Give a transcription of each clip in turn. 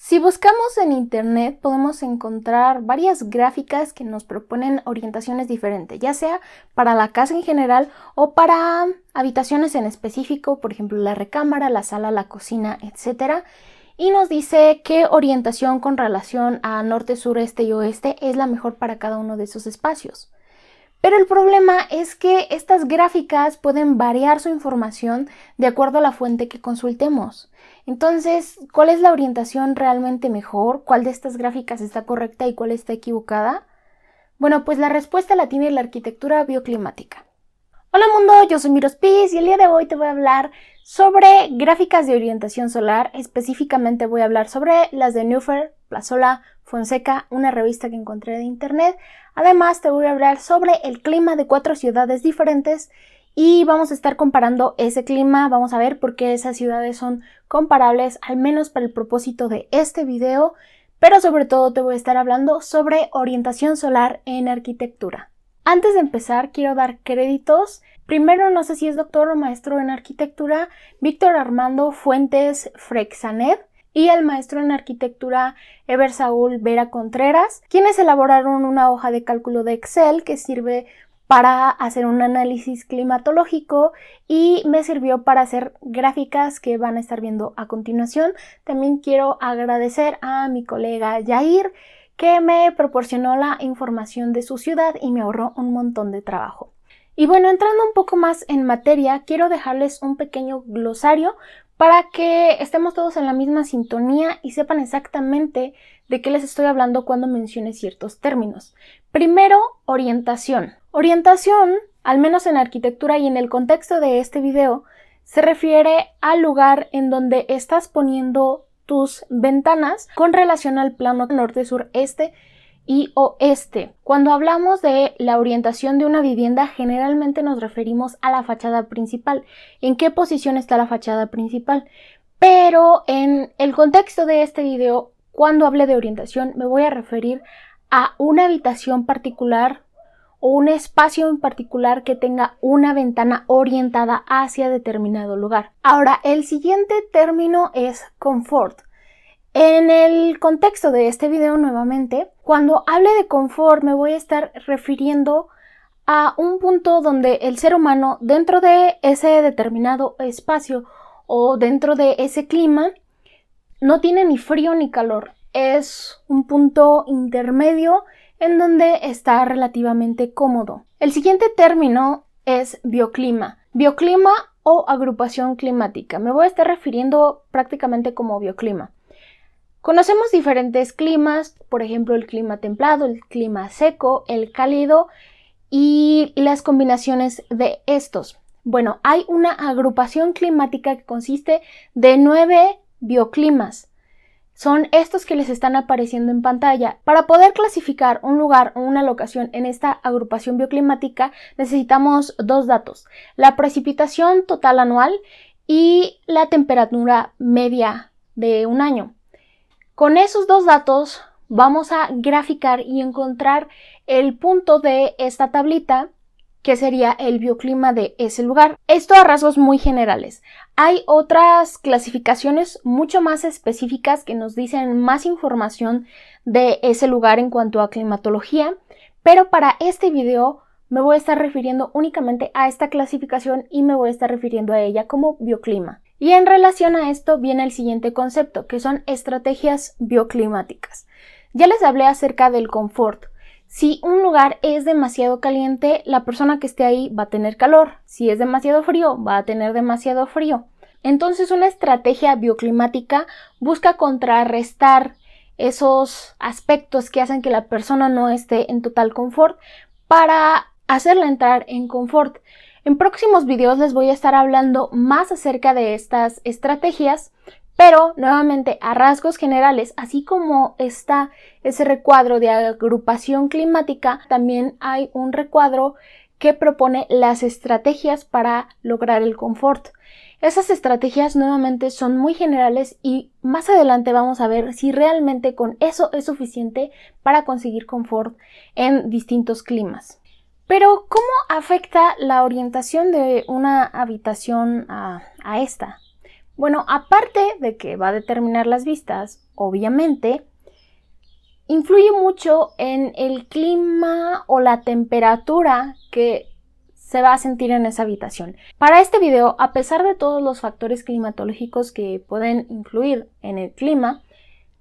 Si buscamos en internet podemos encontrar varias gráficas que nos proponen orientaciones diferentes, ya sea para la casa en general o para habitaciones en específico, por ejemplo la recámara, la sala, la cocina, etc. Y nos dice qué orientación con relación a norte, sur, este y oeste es la mejor para cada uno de esos espacios. Pero el problema es que estas gráficas pueden variar su información de acuerdo a la fuente que consultemos. Entonces, ¿cuál es la orientación realmente mejor? ¿Cuál de estas gráficas está correcta y cuál está equivocada? Bueno, pues la respuesta la tiene la arquitectura bioclimática. Hola mundo, yo soy Mirospiz y el día de hoy te voy a hablar sobre gráficas de orientación solar. Específicamente voy a hablar sobre las de Neuffer, Plazola, Fonseca, una revista que encontré de internet. Además te voy a hablar sobre el clima de 4 ciudades diferentes y vamos a estar comparando ese clima. Vamos a ver por qué esas ciudades son comparables, al menos para el propósito de este video, pero sobre todo te voy a estar hablando sobre orientación solar en arquitectura. Antes de empezar, quiero dar créditos. Primero, no sé si es doctor o maestro en arquitectura, Víctor Armando Fuentes Freixanet, y el maestro en arquitectura Eber Saúl Vera Contreras, quienes elaboraron una hoja de cálculo de Excel que sirve para hacer un análisis climatológico y me sirvió para hacer gráficas que van a estar viendo a continuación. También quiero agradecer a mi colega Yair, que me proporcionó la información de su ciudad y me ahorró un montón de trabajo. Y bueno, entrando un poco más en materia, quiero dejarles un pequeño glosario para que estemos todos en la misma sintonía y sepan exactamente de qué les estoy hablando cuando mencione ciertos términos. Primero, orientación. Orientación, al menos en arquitectura y en el contexto de este video, se refiere al lugar en donde estás poniendo tus ventanas con relación al plano norte, sur, este y oeste. Cuando hablamos de la orientación de una vivienda, generalmente nos referimos a la fachada principal. ¿En qué posición está la fachada principal? Pero en el contexto de este video, cuando hable de orientación, me voy a referir a una habitación particular o un espacio en particular que tenga una ventana orientada hacia determinado lugar. Ahora, el siguiente término es confort. En el contexto de este video, nuevamente, cuando hable de confort me voy a estar refiriendo a un punto donde el ser humano, dentro de ese determinado espacio o dentro de ese clima, no tiene ni frío ni calor. Es un punto intermedio en donde está relativamente cómodo. El siguiente término es bioclima. Bioclima o agrupación climática. Me voy a estar refiriendo prácticamente como bioclima. Conocemos diferentes climas, por ejemplo el clima templado, el clima seco, el cálido y las combinaciones de estos. Bueno, hay una agrupación climática que consiste de 9 bioclimas. Son estos que les están apareciendo en pantalla. Para poder clasificar un lugar o una locación en esta agrupación bioclimática necesitamos dos datos: la precipitación total anual y la temperatura media de un año. Con esos dos datos vamos a graficar y encontrar el punto de esta tablita, que sería el bioclima de ese lugar. Esto a rasgos muy generales. Hay otras clasificaciones mucho más específicas que nos dicen más información de ese lugar en cuanto a climatología, pero para este video me voy a estar refiriendo únicamente a esta clasificación y me voy a estar refiriendo a ella como bioclima. Y en relación a esto viene el siguiente concepto, que son estrategias bioclimáticas. Ya les hablé acerca del confort. Si un lugar es demasiado caliente, la persona que esté ahí va a tener calor. Si es demasiado frío, va a tener demasiado frío. Entonces, una estrategia bioclimática busca contrarrestar esos aspectos que hacen que la persona no esté en total confort para hacerla entrar en confort. En próximos videos les voy a estar hablando más acerca de estas estrategias, pero nuevamente a rasgos generales, así como está ese recuadro de agrupación climática, también hay un recuadro que propone las estrategias para lograr el confort. Esas estrategias nuevamente son muy generales y más adelante vamos a ver si realmente con eso es suficiente para conseguir confort en distintos climas. Pero, ¿cómo afecta la orientación de una habitación a esta? Bueno, aparte de que va a determinar las vistas, obviamente, influye mucho en el clima o la temperatura que se va a sentir en esa habitación. Para este video, a pesar de todos los factores climatológicos que pueden influir en el clima,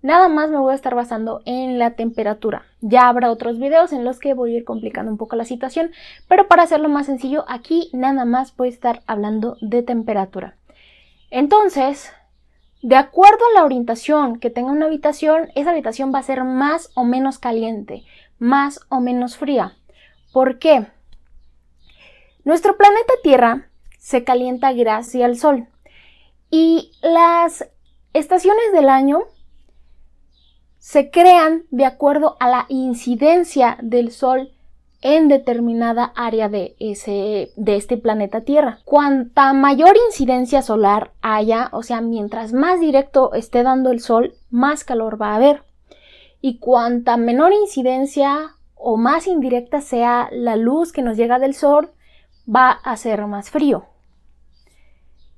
nada más me voy a estar basando en la temperatura. Ya habrá otros videos en los que voy a ir complicando un poco la situación, pero para hacerlo más sencillo, aquí nada más voy a estar hablando de temperatura. Entonces, de acuerdo a la orientación que tenga una habitación, esa habitación va a ser más o menos caliente, más o menos fría. ¿Por qué? Nuestro planeta Tierra se calienta gracias al Sol y las estaciones del año se crean de acuerdo a la incidencia del Sol en determinada área de este planeta Tierra. Cuanta mayor incidencia solar haya, o sea, mientras más directo esté dando el Sol, más calor va a haber. Y cuanta menor incidencia o más indirecta sea la luz que nos llega del Sol, va a ser más frío.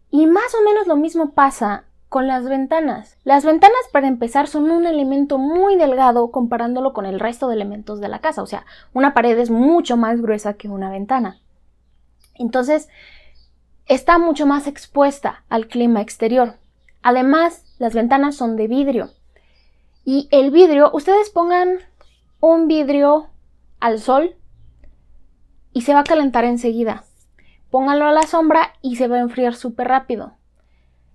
Y más o menos lo mismo pasa con las ventanas. Las ventanas, para empezar, son un elemento muy delgado comparándolo con el resto de elementos de la casa. O sea, una pared es mucho más gruesa que una ventana. Entonces, está mucho más expuesta al clima exterior. Además, las ventanas son de vidrio. Y el vidrio, ustedes pongan un vidrio al sol y se va a calentar enseguida. Pónganlo a la sombra y se va a enfriar súper rápido.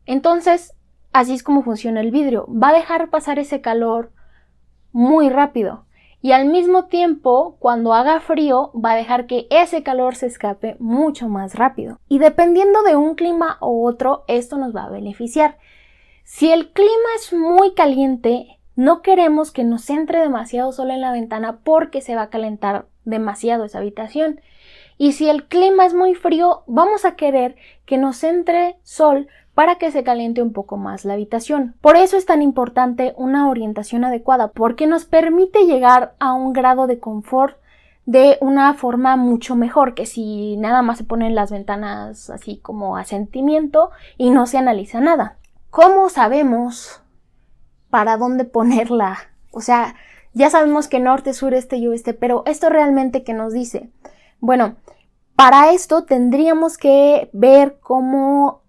Entonces, así es como funciona el vidrio. Va a dejar pasar ese calor muy rápido. Y al mismo tiempo, cuando haga frío, va a dejar que ese calor se escape mucho más rápido. Y dependiendo de un clima u otro, esto nos va a beneficiar. Si el clima es muy caliente, no queremos que nos entre demasiado sol en la ventana porque se va a calentar demasiado esa habitación. Y si el clima es muy frío, vamos a querer que nos entre sol para que se caliente un poco más la habitación. Por eso es tan importante una orientación adecuada, porque nos permite llegar a un grado de confort de una forma mucho mejor que si nada más se ponen las ventanas así como a sentimiento y no se analiza nada. ¿Cómo sabemos para dónde ponerla? O sea, ya sabemos que norte, sur, este y oeste, pero ¿esto realmente qué nos dice? Bueno, para esto tendríamos que ver cómo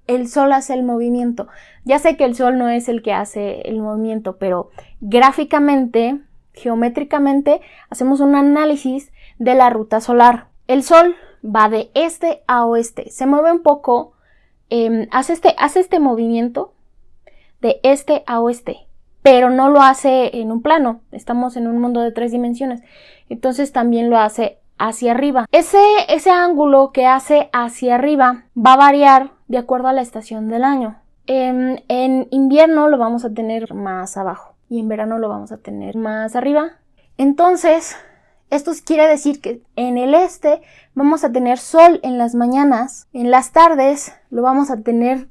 el sol hace el movimiento. Ya sé que el sol no es el que hace el movimiento, pero gráficamente, geométricamente, hacemos un análisis de la ruta solar. El sol va de este a oeste, se mueve un poco, hace este movimiento de este a oeste, pero no lo hace en un plano. Estamos en un mundo de 3 dimensiones, entonces también lo hace hacia arriba. Ese ángulo que hace hacia arriba va a variar de acuerdo a la estación del año. En invierno lo vamos a tener más abajo y en verano lo vamos a tener más arriba. Entonces, esto quiere decir que en el este vamos a tener sol en las mañanas, en las tardes lo vamos a tener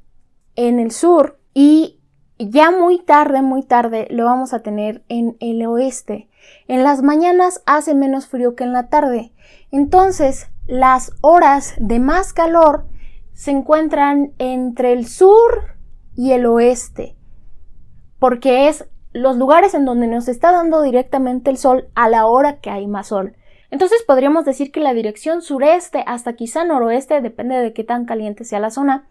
en el sur y ya muy tarde lo vamos a tener en el oeste. En las mañanas hace menos frío que en la tarde. Entonces, las horas de más calor se encuentran entre el sur y el oeste, porque es los lugares en donde nos está dando directamente el sol a la hora que hay más sol. Entonces podríamos decir que la dirección sureste hasta quizá noroeste, depende de qué tan caliente sea la zona,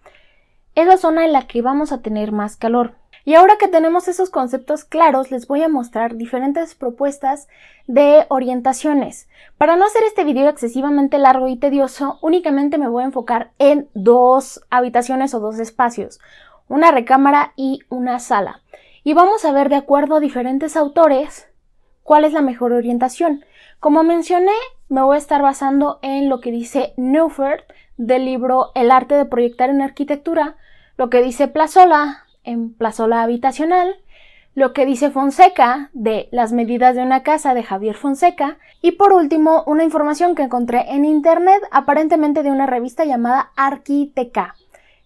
es la zona en la que vamos a tener más calor. Y ahora que tenemos esos conceptos claros, les voy a mostrar diferentes propuestas de orientaciones. Para no hacer este video excesivamente largo y tedioso, únicamente me voy a enfocar en 2 habitaciones o 2 espacios, una recámara y una sala. Y vamos a ver de acuerdo a diferentes autores cuál es la mejor orientación. Como mencioné, me voy a estar basando en lo que dice Neufert del libro El arte de proyectar en arquitectura, lo que dice Plazola en Plazola habitacional, lo que dice Fonseca de Las medidas de una casa de Javier Fonseca y por último una información que encontré en internet aparentemente de una revista llamada Arquiteca.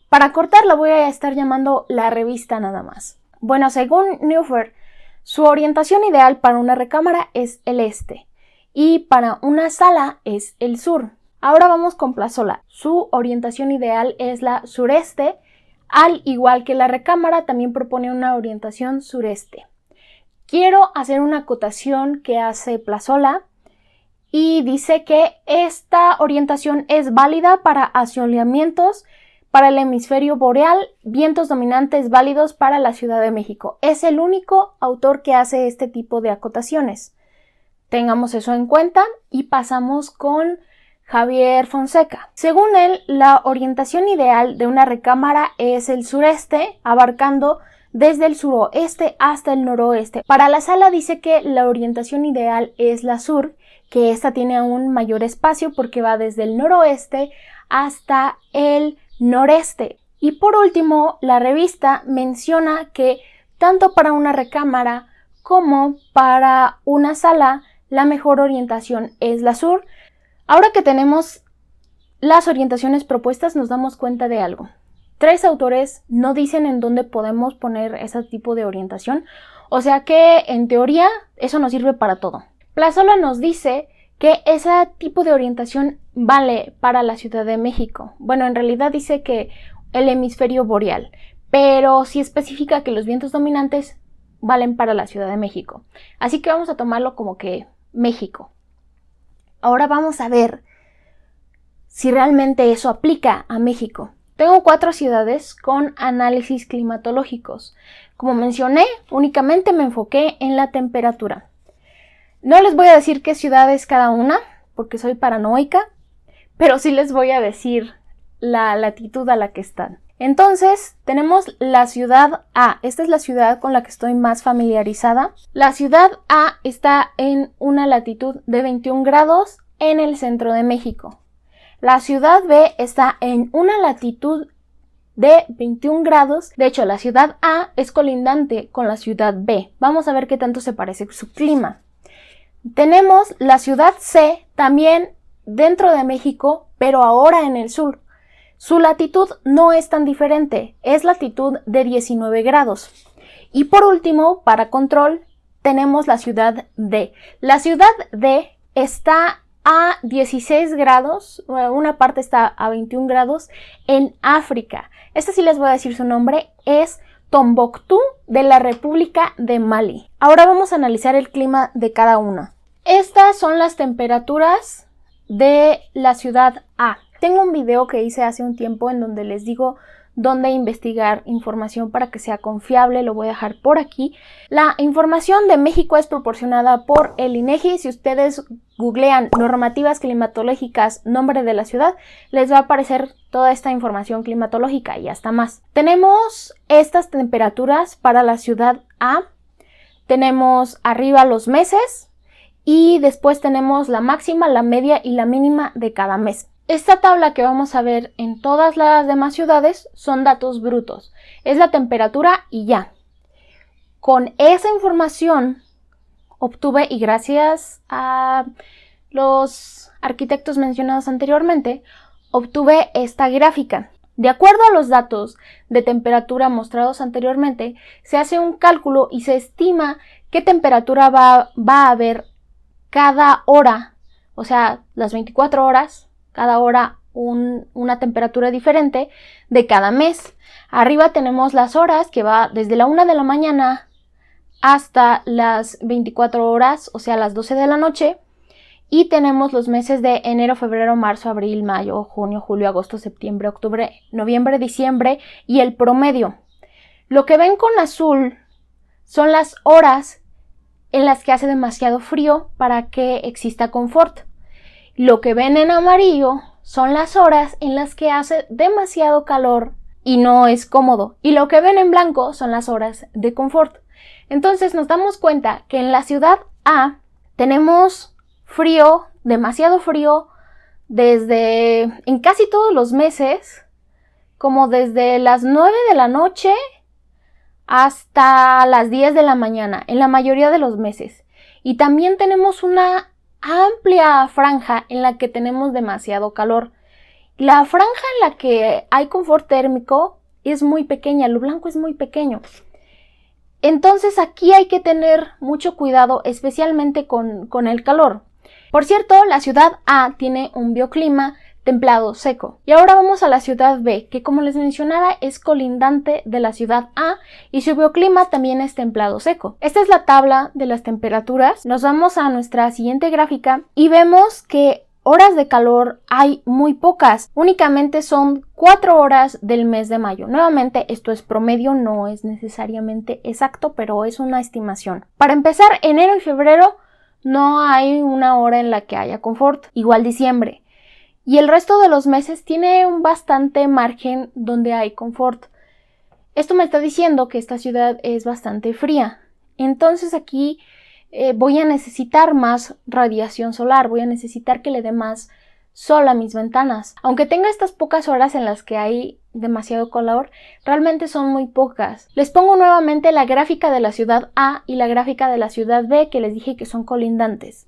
Para cortar la voy a estar llamando la revista nada más. Bueno, según Neufert, su orientación ideal para una recámara es el este y para una sala es el sur. Ahora vamos con Plazola. Su orientación ideal es la sureste Al igual que la recámara, también propone una orientación sureste. Quiero hacer una acotación que hace Plazola y dice que esta orientación es válida para asoleamientos para el hemisferio boreal, vientos dominantes válidos para la Ciudad de México. Es el único autor que hace este tipo de acotaciones. Tengamos eso en cuenta y pasamos con Javier Fonseca. Según él, la orientación ideal de una recámara es el sureste, abarcando desde el suroeste hasta el noroeste. Para la sala dice que la orientación ideal es la sur, que esta tiene aún mayor espacio porque va desde el noroeste hasta el noreste. Y por último, la revista menciona que tanto para una recámara como para una sala, la mejor orientación es la sur. Ahora que tenemos las orientaciones propuestas, nos damos cuenta de algo. 3 autores no dicen en dónde podemos poner ese tipo de orientación, o sea que en teoría eso nos sirve para todo. Plazola nos dice que ese tipo de orientación vale para la Ciudad de México. Bueno, en realidad dice que el hemisferio boreal, pero sí especifica que los vientos dominantes valen para la Ciudad de México. Así que vamos a tomarlo como que México. Ahora vamos a ver si realmente eso aplica a México. Tengo 4 ciudades con análisis climatológicos. Como mencioné, únicamente me enfoqué en la temperatura. No les voy a decir qué ciudad es cada una, porque soy paranoica, pero sí les voy a decir la latitud a la que están. Entonces, tenemos la ciudad A. Esta es la ciudad con la que estoy más familiarizada. La ciudad A está en una latitud de 21 grados en el centro de México. La ciudad B está en una latitud de 21 grados. De hecho, la ciudad A es colindante con la ciudad B. Vamos a ver qué tanto se parece su clima. Tenemos la ciudad C también dentro de México, pero ahora en el sur. Su latitud no es tan diferente, es latitud de 19 grados. Y por último, para control, tenemos la ciudad D. La ciudad D está a 16 grados, una parte está a 21 grados en África. Esta sí les voy a decir su nombre, es Tombuctú de la República de Mali. Ahora vamos a analizar el clima de cada una. Estas son las temperaturas de la ciudad A. Tengo un video que hice hace un tiempo en donde les digo dónde investigar información para que sea confiable, lo voy a dejar por aquí. La información de México es proporcionada por el INEGI. Si ustedes googlean normativas climatológicas, nombre de la ciudad, les va a aparecer toda esta información climatológica y hasta más. Tenemos estas temperaturas para la ciudad A. Tenemos arriba los meses y después tenemos la máxima, la media y la mínima de cada mes. Esta tabla que vamos a ver en todas las demás ciudades son datos brutos. Es la temperatura y ya. Con esa información obtuve, y gracias a los arquitectos mencionados anteriormente, obtuve esta gráfica. De acuerdo a los datos de temperatura mostrados anteriormente, se hace un cálculo y se estima qué temperatura va a haber cada hora, o sea, las 24 horas. Cada hora una temperatura diferente de cada mes. Arriba tenemos las horas que va desde la 1 de la mañana hasta las 24 horas, o sea las 12 de la noche. Y tenemos los meses de enero, febrero, marzo, abril, mayo, junio, julio, agosto, septiembre, octubre, noviembre, diciembre y el promedio. Lo que ven con azul son las horas en las que hace demasiado frío para que exista confort. Lo que ven en amarillo son las horas en las que hace demasiado calor y no es cómodo. Y lo que ven en blanco son las horas de confort. Entonces nos damos cuenta que en la ciudad A tenemos frío, demasiado frío, en casi todos los meses, como desde las 9 de la noche hasta las 10 de la mañana, en la mayoría de los meses. Y también tenemos una amplia franja en la que tenemos demasiado calor. La franja en la que hay confort térmico es muy pequeña, lo blanco es muy pequeño. Entonces aquí hay que tener mucho cuidado, especialmente con el calor. Por cierto, la ciudad A tiene un bioclima templado seco. Y ahora vamos a la ciudad B, que como les mencionaba es colindante de la ciudad A y su bioclima también es templado seco. Esta es la tabla de las temperaturas. Nos vamos a nuestra siguiente gráfica y vemos que horas de calor hay muy pocas, únicamente son 4 horas del mes de mayo. Nuevamente, esto es promedio, no es necesariamente exacto, pero es una estimación. Para empezar, enero y febrero no hay una hora en la que haya confort, igual diciembre. Y el resto de los meses tiene un bastante margen donde hay confort. Esto me está diciendo que esta ciudad es bastante fría. Entonces aquí voy a necesitar más radiación solar, voy a necesitar que le dé más sol a mis ventanas. Aunque tenga estas pocas horas en las que hay demasiado calor, realmente son muy pocas. Les pongo nuevamente la gráfica de la ciudad A y la gráfica de la ciudad B que les dije que son colindantes.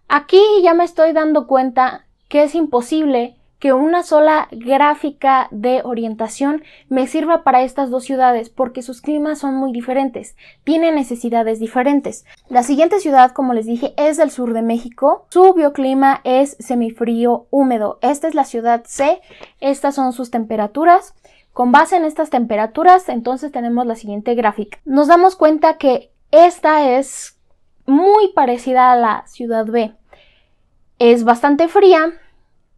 Aquí ya me estoy dando cuenta que es imposible que una sola gráfica de orientación me sirva para estas dos ciudades porque sus climas son muy diferentes, tienen necesidades diferentes. La siguiente ciudad, como les dije, es del sur de México. Su bioclima es semifrío húmedo. Esta es la ciudad C, estas son sus temperaturas. Con base en estas temperaturas, entonces tenemos la siguiente gráfica. Nos damos cuenta que esta es muy parecida a la ciudad B. Es bastante fría,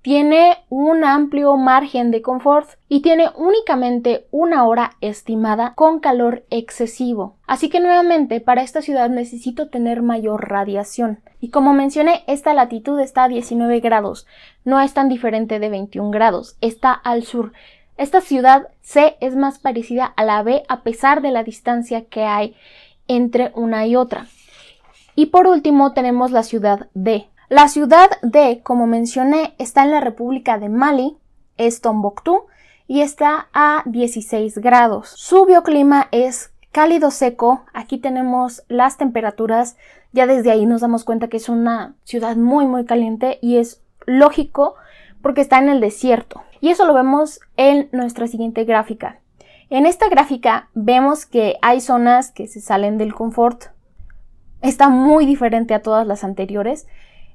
tiene un amplio margen de confort y tiene únicamente una hora estimada con calor excesivo. Así que nuevamente para esta ciudad necesito tener mayor radiación. Y como mencioné, esta latitud está a 19 grados, no es tan diferente de 21 grados, está al sur. Esta ciudad C es más parecida a la B a pesar de la distancia que hay entre una y otra. Y por último tenemos la ciudad D. La ciudad D, como mencioné, está en la República de Mali, es Tombuctú y está a 16 grados. Su bioclima es cálido seco. Aquí tenemos las temperaturas. Ya desde ahí nos damos cuenta que es una ciudad muy caliente y es lógico porque está en el desierto. Y eso lo vemos en nuestra siguiente gráfica. En esta gráfica vemos que hay zonas que se salen del confort. Está muy diferente a todas las anteriores.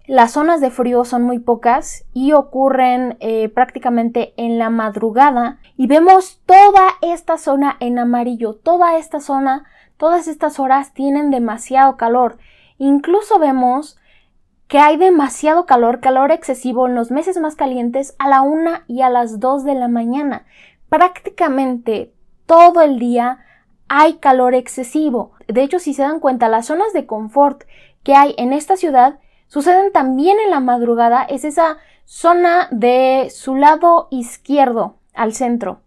Las zonas de frío son muy pocas y ocurren prácticamente en la madrugada y vemos toda esta zona en amarillo. Toda esta zona, todas estas horas tienen demasiado calor. Incluso vemos que hay demasiado calor excesivo en los meses más calientes a la 1 y a las 2 de la mañana. Prácticamente todo el día hay calor excesivo. De hecho, si se dan cuenta, las zonas de confort que hay en esta ciudad suceden también en la madrugada. Es esa zona de su lado izquierdo al centro,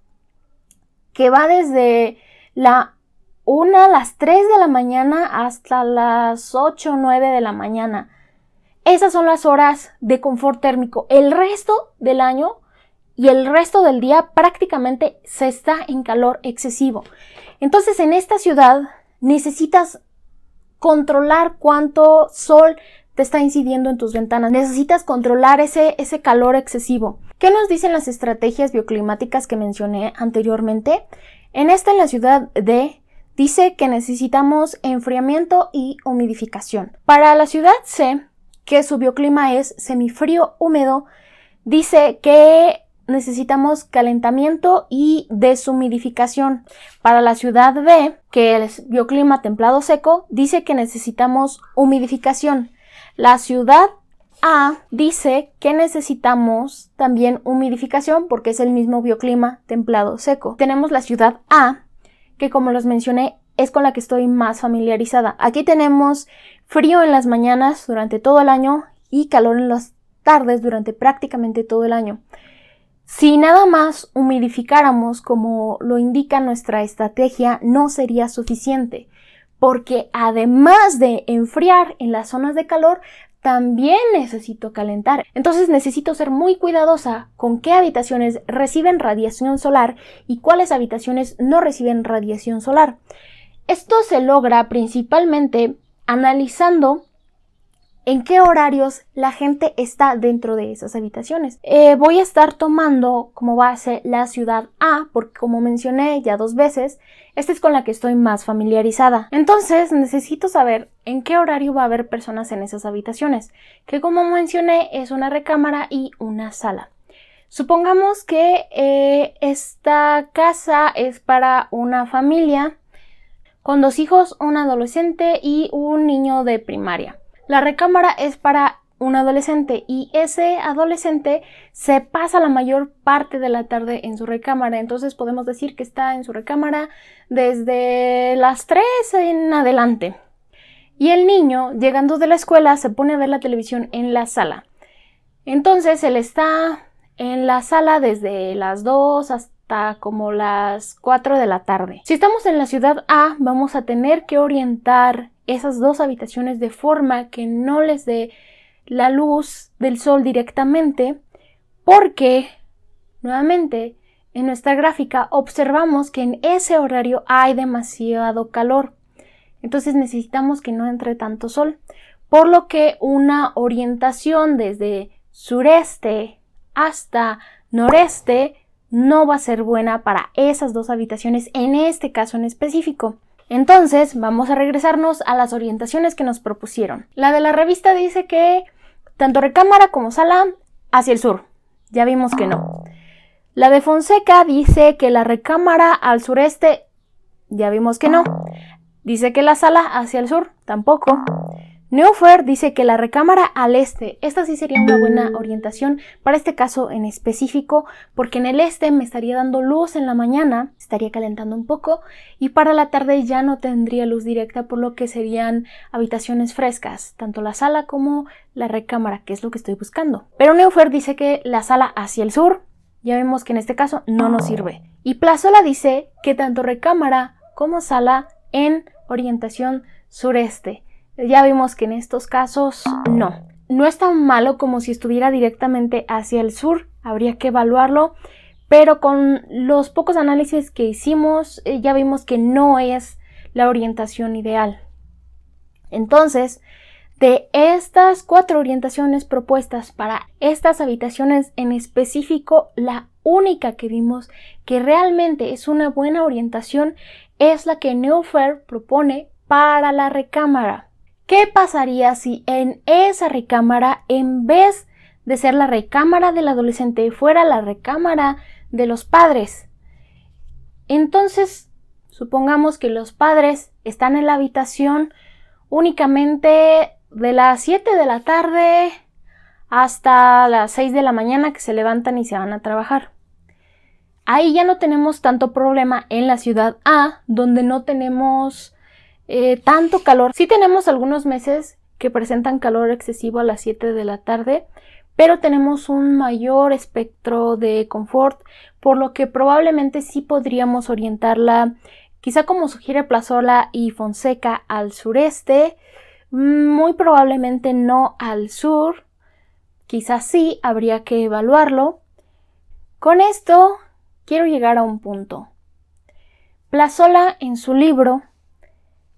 que va desde la 1 a las 3 de la mañana hasta las 8 o 9 de la mañana. Esas son las horas de confort térmico. El resto del año y el resto del día prácticamente se está en calor excesivo. Entonces, en esta ciudad necesitas controlar cuánto sol te está incidiendo en tus ventanas. Necesitas controlar ese calor excesivo. ¿Qué nos dicen las estrategias bioclimáticas que mencioné anteriormente? En la ciudad D, dice que necesitamos enfriamiento y humidificación. Para la ciudad C, que su bioclima es semifrío húmedo, dice que necesitamos calentamiento y deshumidificación. Para la ciudad B, que es bioclima templado seco, dice que necesitamos humidificación. La ciudad A dice que necesitamos también humidificación porque es el mismo bioclima templado seco. Tenemos la ciudad A, que como les mencioné es con la que estoy más familiarizada. Aquí tenemos frío en las mañanas durante todo el año y calor en las tardes durante prácticamente todo el año. Si nada más humidificáramos como lo indica nuestra estrategia, no sería suficiente, porque además de enfriar en las zonas de calor, también necesito calentar. Entonces necesito ser muy cuidadosa con qué habitaciones reciben radiación solar y cuáles habitaciones no reciben radiación solar. Esto se logra principalmente analizando en qué horarios la gente está dentro de esas habitaciones. Voy a estar tomando como base la ciudad A, porque como mencioné ya 2 veces, esta es con la que estoy más familiarizada. Entonces necesito saber en qué horario va a haber personas en esas habitaciones, que como mencioné es una recámara y una sala. Supongamos que esta casa es para una familia con 2 hijos, un adolescente y un niño de primaria. La recámara es para un adolescente y ese adolescente se pasa la mayor parte de la tarde en su recámara. Entonces podemos decir que está en su recámara desde las 3 en adelante. Y el niño, llegando de la escuela, se pone a ver la televisión en la sala. Entonces él está en la sala desde las 2 hasta como las 4 de la tarde. Si estamos en la ciudad A, vamos a tener que orientar esas 2 habitaciones de forma que no les dé la luz del sol directamente, porque, nuevamente, en nuestra gráfica observamos que en ese horario hay demasiado calor. Entonces necesitamos que no entre tanto sol, por lo que una orientación desde sureste hasta noreste no va a ser buena para esas 2 habitaciones en este caso en específico. Entonces vamos a regresarnos a las orientaciones que nos propusieron. La de la revista dice que tanto recámara como sala hacia el sur. Ya vimos que no. La de Fonseca dice que la recámara al sureste. Ya vimos que no. Dice que la sala hacia el sur. Tampoco. Neufer dice que la recámara al este. Esta sí sería una buena orientación para este caso en específico, porque en el este me estaría dando luz en la mañana, estaría calentando un poco, y para la tarde ya no tendría luz directa, por lo que serían habitaciones frescas, tanto la sala como la recámara, que es lo que estoy buscando. Pero Neufer dice que la sala hacia el sur. Ya vemos que en este caso no nos sirve. Y Plazola dice que tanto recámara como sala en orientación sureste. Ya vimos que en estos casos no. No es tan malo como si estuviera directamente hacia el sur. Habría que evaluarlo. Pero con los pocos análisis que hicimos, ya vimos que no es la orientación ideal. Entonces, de estas 4 orientaciones propuestas para estas habitaciones en específico, la única que vimos que realmente es una buena orientación es la que Neufer propone para la recámara. ¿Qué pasaría si en esa recámara, en vez de ser la recámara del adolescente, fuera la recámara de los padres? Entonces, supongamos que los padres están en la habitación únicamente de las 7 de la tarde hasta las 6 de la mañana, que se levantan y se van a trabajar. Ahí ya no tenemos tanto problema en la ciudad A, donde no tenemos tanto calor. Sí tenemos algunos meses que presentan calor excesivo a las 7 de la tarde, pero tenemos un mayor espectro de confort, por lo que probablemente sí podríamos orientarla, quizá como sugiere Plazola y Fonseca, al sureste, muy probablemente no al sur, quizás sí, habría que evaluarlo. Con esto quiero llegar a un punto. Plazola en su libro,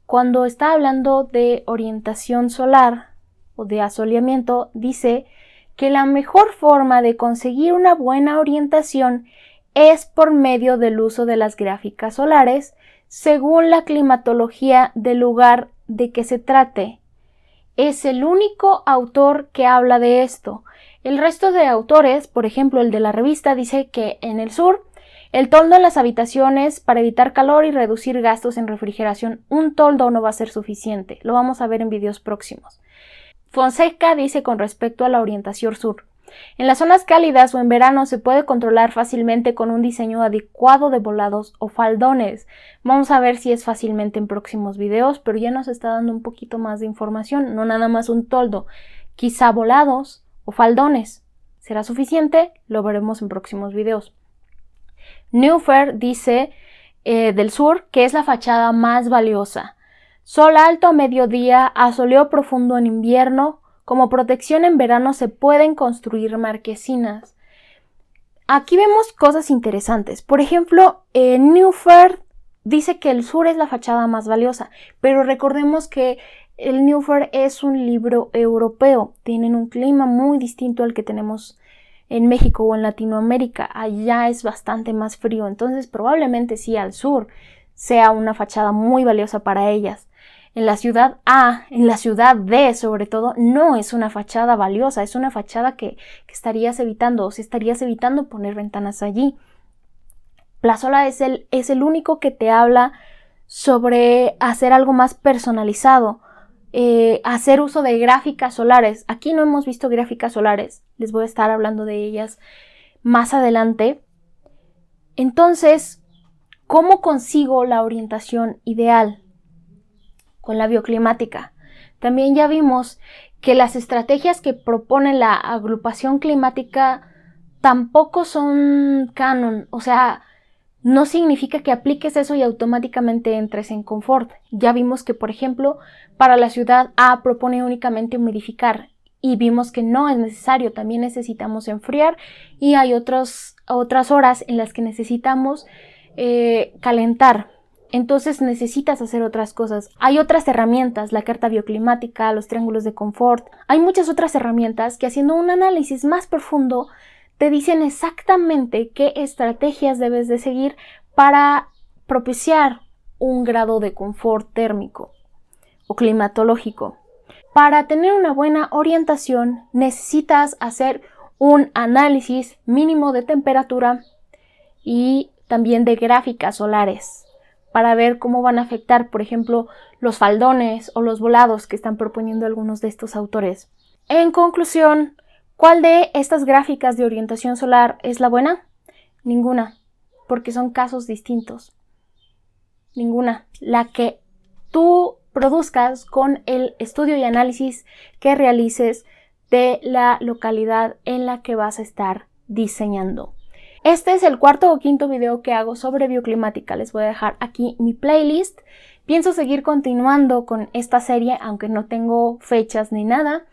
cuando está hablando de orientación solar o de asoleamiento, dice que la mejor forma de conseguir una buena orientación es por medio del uso de las gráficas solares según la climatología del lugar de que se trate. Es el único autor que habla de esto. El resto de autores, por ejemplo el de la revista, dice que en el sur el toldo en las habitaciones para evitar calor y reducir gastos en refrigeración. Un toldo no va a ser suficiente. Lo vamos a ver en videos próximos. Fonseca dice con respecto a la orientación sur. En las zonas cálidas o en verano se puede controlar fácilmente con un diseño adecuado de volados o faldones. Vamos a ver si es fácilmente en próximos videos, pero ya nos está dando un poquito más de información, no nada más un toldo. Quizá volados o faldones. ¿Será suficiente? Lo veremos en próximos videos. Neufer dice del sur que es la fachada más valiosa. Sol alto a mediodía, asoleo profundo en invierno. Como protección en verano se pueden construir marquesinas. Aquí vemos cosas interesantes. Por ejemplo, Neufer dice que el sur es la fachada más valiosa, pero recordemos que el Neufer es un libro europeo. Tienen un clima muy distinto al que tenemos en México o en Latinoamérica. Allá es bastante más frío, entonces probablemente sí al sur sea una fachada muy valiosa para ellas. en la ciudad A, en la ciudad D sobre todo, no es una fachada valiosa, es una fachada que estarías evitando, o si estarías evitando poner ventanas allí. Plazola es el único que te habla sobre hacer algo más personalizado, hacer uso de gráficas solares. Aquí no hemos visto gráficas solares, les voy a estar hablando de ellas más adelante. Entonces, ¿cómo consigo la orientación ideal? Con la bioclimática. También ya vimos que las estrategias que propone la agrupación climática tampoco son canon, o sea, no significa que apliques eso y automáticamente entres en confort. Ya vimos que, por ejemplo, para la ciudad A propone únicamente humidificar y vimos que no es necesario, también necesitamos enfriar y hay otras horas en las que necesitamos calentar. Entonces necesitas hacer otras cosas. Hay otras herramientas, la carta bioclimática, los triángulos de confort. Hay muchas otras herramientas que, haciendo un análisis más profundo, te dicen exactamente qué estrategias debes de seguir para propiciar un grado de confort térmico o climatológico. Para tener una buena orientación necesitas hacer un análisis mínimo de temperatura y también de gráficas solares para ver cómo van a afectar, por ejemplo, los faldones o los volados que están proponiendo algunos de estos autores. En conclusión, ¿cuál de estas gráficas de orientación solar es la buena? Ninguna, porque son casos distintos. Ninguna. La que tú produzcas con el estudio y análisis que realices de la localidad en la que vas a estar diseñando. Este es el cuarto o quinto video que hago sobre bioclimática. Les voy a dejar aquí mi playlist. Pienso seguir continuando con esta serie, aunque no tengo fechas ni nada.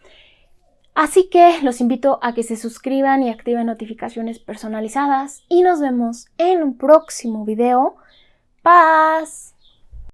Así que los invito a que se suscriban y activen notificaciones personalizadas. Y nos vemos en un próximo video. ¡Paz!